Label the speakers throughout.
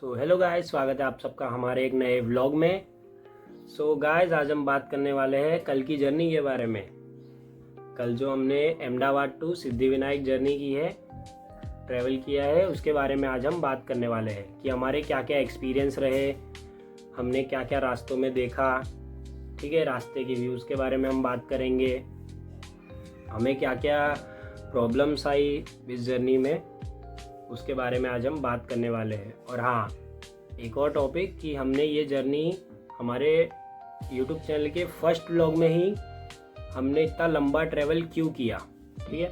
Speaker 1: Hello guys, स्वागत है आप सबका हमारे एक नए व्लॉग में। गाइस, आज हम बात करने वाले हैं कल की जर्नी के बारे में। कल जो हमने अहमदाबाद टू सिद्धिविनायक जर्नी की है, ट्रैवल किया है, उसके बारे में आज हम बात करने वाले हैं कि हमारे क्या क्या एक्सपीरियंस रहे, हमने क्या क्या रास्तों में देखा। ठीक है, रास्ते की व्यूज़ के बारे में हम बात करेंगे, हमें क्या क्या प्रॉब्लम्स आई इस जर्नी में, उसके बारे में आज हम बात करने वाले हैं। और हाँ, एक और टॉपिक कि हमने ये जर्नी हमारे YouTube चैनल के फर्स्ट व्लॉग में ही हमने इतना लंबा ट्रैवल क्यों किया। ठीक है,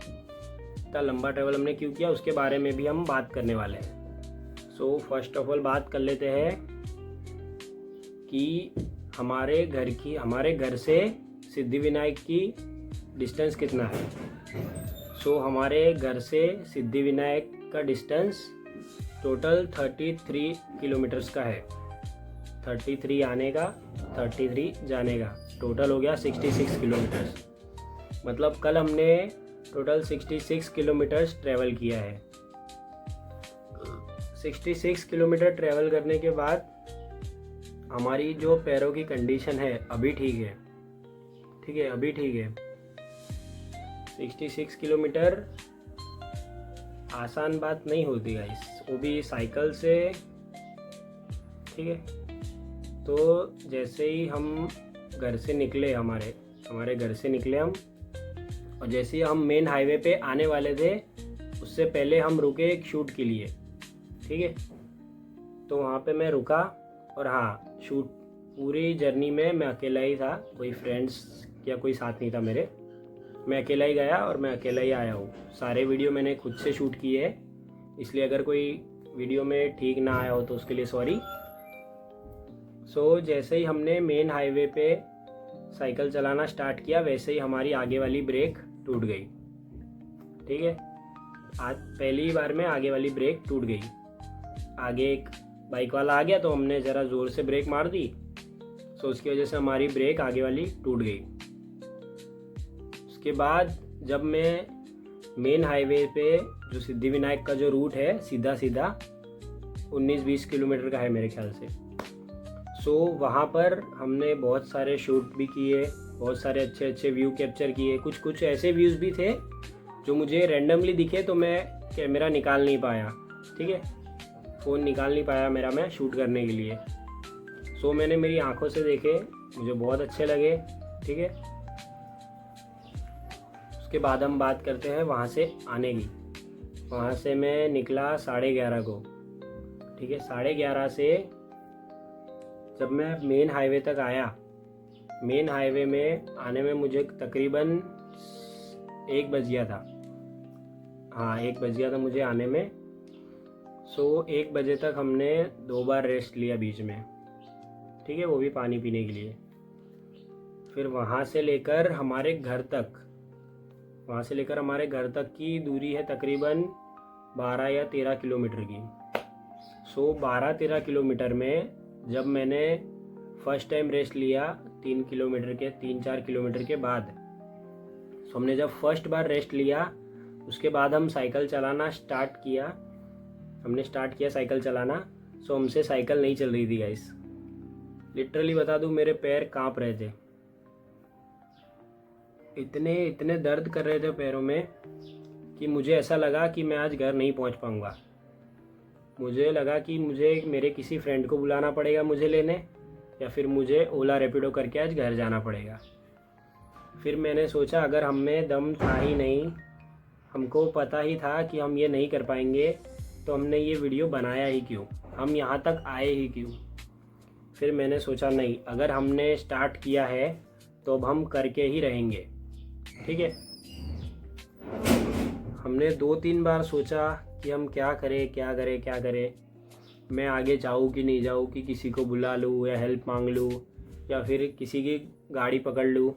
Speaker 1: इतना लंबा ट्रैवल हमने क्यों किया, उसके बारे में भी हम बात करने वाले हैं। फर्स्ट ऑफ ऑल बात कर लेते हैं कि हमारे घर से सिद्धिविनायक की डिस्टेंस कितना है। हमारे घर से सिद्धिविनायक का डिस्टेंस टोटल 33 किलोमीटर्स का है। 33 आने का, 33 जाने का, टोटल हो गया 66 किलोमीटर्स। मतलब कल हमने टोटल 66 किलोमीटर्स ट्रैवल किया है। 66 किलोमीटर ट्रैवल करने के बाद हमारी जो पैरों की कंडीशन है अभी ठीक है। ठीक है, अभी ठीक है। 66 किलोमीटर आसान बात नहीं होती गाइस, वो भी साइकिल से। ठीक है, तो जैसे ही हम घर से निकले, हमारे घर से निकले हम, और जैसे ही हम मेन हाईवे पे आने वाले थे, उससे पहले हम रुके एक शूट के लिए। ठीक है, तो वहाँ पे मैं रुका। और हाँ, शूट पूरी जर्नी में मैं अकेला ही था, कोई फ्रेंड्स या कोई साथ नहीं था मेरे। मैं अकेला ही गया और मैं अकेला ही आया हूँ। सारे वीडियो मैंने खुद से शूट किए हैं, इसलिए अगर कोई वीडियो में ठीक ना आया हो तो उसके लिए सॉरी। जैसे ही हमने मेन हाईवे पे साइकिल चलाना स्टार्ट किया, वैसे ही हमारी आगे वाली ब्रेक टूट गई। ठीक है, आज पहली बार में आगे वाली ब्रेक टूट गई। आगे एक बाइक वाला आ गया तो हमने ज़रा ज़ोर से ब्रेक मार दी, उसकी वजह से हमारी ब्रेक आगे वाली टूट गई। उसके बाद जब मैं मेन हाईवे पे, जो सिद्धिविनायक का जो रूट है, सीधा 19-20 किलोमीटर का है मेरे ख्याल से। वहाँ पर हमने बहुत सारे शूट भी किए, बहुत सारे अच्छे अच्छे व्यू कैप्चर किए। कुछ ऐसे व्यूज़ भी थे जो मुझे रैंडमली दिखे, तो मैं कैमरा निकाल नहीं पाया। ठीक है, फ़ोन निकाल नहीं पाया मेरा मैं शूट करने के लिए। मैंने मेरी आंखों से देखे, मुझे बहुत अच्छे लगे। ठीक है, उसके बाद हम बात करते हैं वहाँ से आने की। वहाँ से मैं निकला 11:30 को। ठीक है, 11:30 से जब मैं मेन हाईवे तक आया, मेन हाईवे में आने में मुझे तकरीबन 1 बज गया था। हाँ, 1 बज गया था मुझे आने में। 1 बजे तक हमने 2 बार रेस्ट लिया बीच में। ठीक है, वो भी पानी पीने के लिए। फिर वहाँ से लेकर हमारे घर तक की दूरी है तकरीबन 12 या 13 किलोमीटर की। 12-13 किलोमीटर में जब मैंने फर्स्ट टाइम रेस्ट लिया 3-4 किलोमीटर के बाद, हमने जब फर्स्ट बार रेस्ट लिया, उसके बाद हम साइकिल चलाना स्टार्ट किया। हमने स्टार्ट किया साइकिल चलाना। हमसे साइकिल नहीं चल रही थी गाइस। लिटरली बता दूं, मेरे पैर कांप रहे थे, इतने दर्द कर रहे थे पैरों में कि मुझे ऐसा लगा कि मैं आज घर नहीं पहुंच पाऊंगा। मुझे लगा कि मुझे मेरे किसी फ्रेंड को बुलाना पड़ेगा मुझे लेने, या फिर मुझे ओला रैपिडो करके आज घर जाना पड़ेगा। फिर मैंने सोचा, अगर हम में दम था ही नहीं, हमको पता ही था कि हम ये नहीं कर पाएंगे, तो हमने ये वीडियो बनाया ही क्यों, हम यहाँ तक आए ही क्यों। फिर मैंने सोचा नहीं, अगर हमने स्टार्ट किया है तो अब हम करके ही रहेंगे। ठीक है, हमने 2-3 बार सोचा कि हम क्या करें, मैं आगे जाऊँ कि नहीं जाऊँ, कि किसी को बुला लूँ या हेल्प मांग लूँ, या फिर किसी की गाड़ी पकड़ लूँ।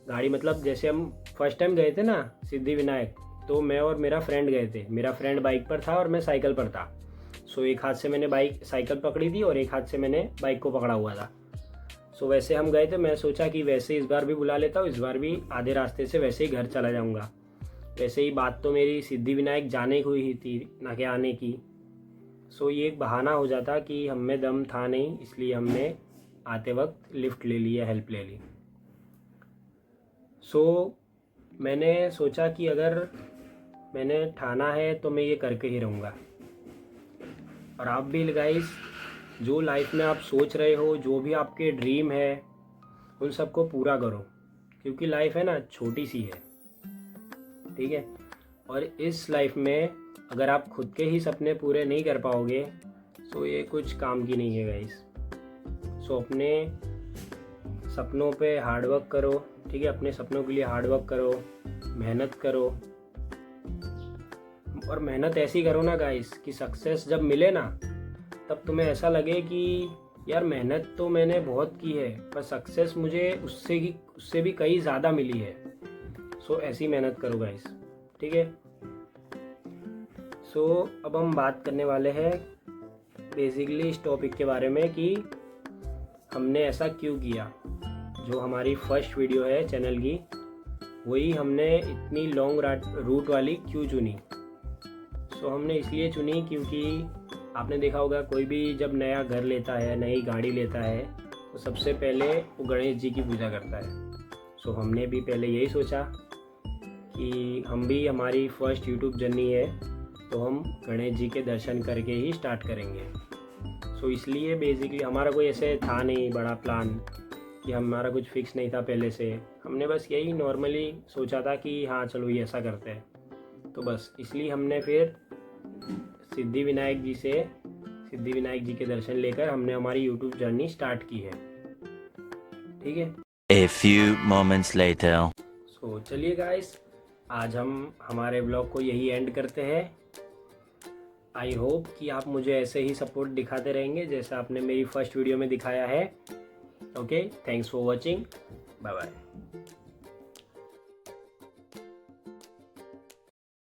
Speaker 1: गाड़ी मतलब जैसे हम फर्स्ट टाइम गए थे ना सिद्धिविनायक, तो मैं और मेरा फ्रेंड गए थे। मेरा फ्रेंड बाइक पर था और मैं साइकिल पर था। एक हाथ से मैंने साइकिल पकड़ी थी और एक हाथ से मैंने बाइक को पकड़ा हुआ था। वैसे हम गए थे। मैं सोचा कि वैसे इस बार भी बुला लेता हूँ, इस बार भी आधे रास्ते से वैसे ही घर चला जाऊँगा। वैसे ही बात तो मेरी सिद्धिविनायक जाने को ही थी, ना कि आने की। सो ये एक बहाना हो जाता कि हम में दम था नहीं, इसलिए हमने आते वक्त लिफ्ट ले लिया, हेल्प ले ली। सो मैंने सोचा कि अगर मैंने ठाना है तो मैं ये करके ही रहूँगा। और आप भी गाइस, जो लाइफ में आप सोच रहे हो, जो भी आपके ड्रीम है, उन सबको पूरा करो, क्योंकि लाइफ है ना छोटी सी है, ठीक है। और इस लाइफ में अगर आप खुद के ही सपने पूरे नहीं कर पाओगे तो ये कुछ काम की नहीं है गाइस। सो अपने सपनों पे हार्ड वर्क करो, ठीक है। अपने सपनों के लिए हार्ड वर्क करो, मेहनत करो, और मेहनत ऐसी करो ना गाइस कि सक्सेस जब मिले ना तब तुम्हें ऐसा लगे कि यार मेहनत तो मैंने बहुत की है, पर सक्सेस मुझे उससे भी कहीं ज़्यादा मिली है। सो ऐसी मेहनत करो गाइस, ठीक है। सो अब हम बात करने वाले हैं बेसिकली इस टॉपिक के बारे में कि हमने ऐसा क्यों किया। जो हमारी फर्स्ट वीडियो है चैनल की, वही हमने इतनी लॉन्ग रूट वाली क्यों चुनी। सो हमने इसलिए चुनी क्योंकि आपने देखा होगा कोई भी जब नया घर लेता है, नई गाड़ी लेता है, तो सबसे पहले वो गणेश जी की पूजा करता है। सो हमने भी पहले यही सोचा कि हम भी, हमारी फर्स्ट यूट्यूब जर्नी है तो हम गणेश जी के दर्शन करके ही स्टार्ट करेंगे। सो इसलिए बेसिकली हमारा कोई ऐसे था नहीं बड़ा प्लान, कि हमारा कुछ फिक्स नहीं था पहले से। हमने बस यही नॉर्मली सोचा था कि हाँ चलो ये ऐसा करते हैं, तो बस इसलिए हमने फिर सिद्धि विनायक जी के दर्शन लेकर हमने हमारी यूट्यूब जर्नी स्टार्ट की है, ठीक है।
Speaker 2: A few moments later.
Speaker 1: सो चलिए गाइस, आज हम हमारे ब्लॉग को यही एंड करते हैं। आई होप कि आप मुझे ऐसे ही सपोर्ट दिखाते रहेंगे जैसा आपने मेरी फर्स्ट वीडियो में दिखाया है। Okay, thanks for watching, bye bye.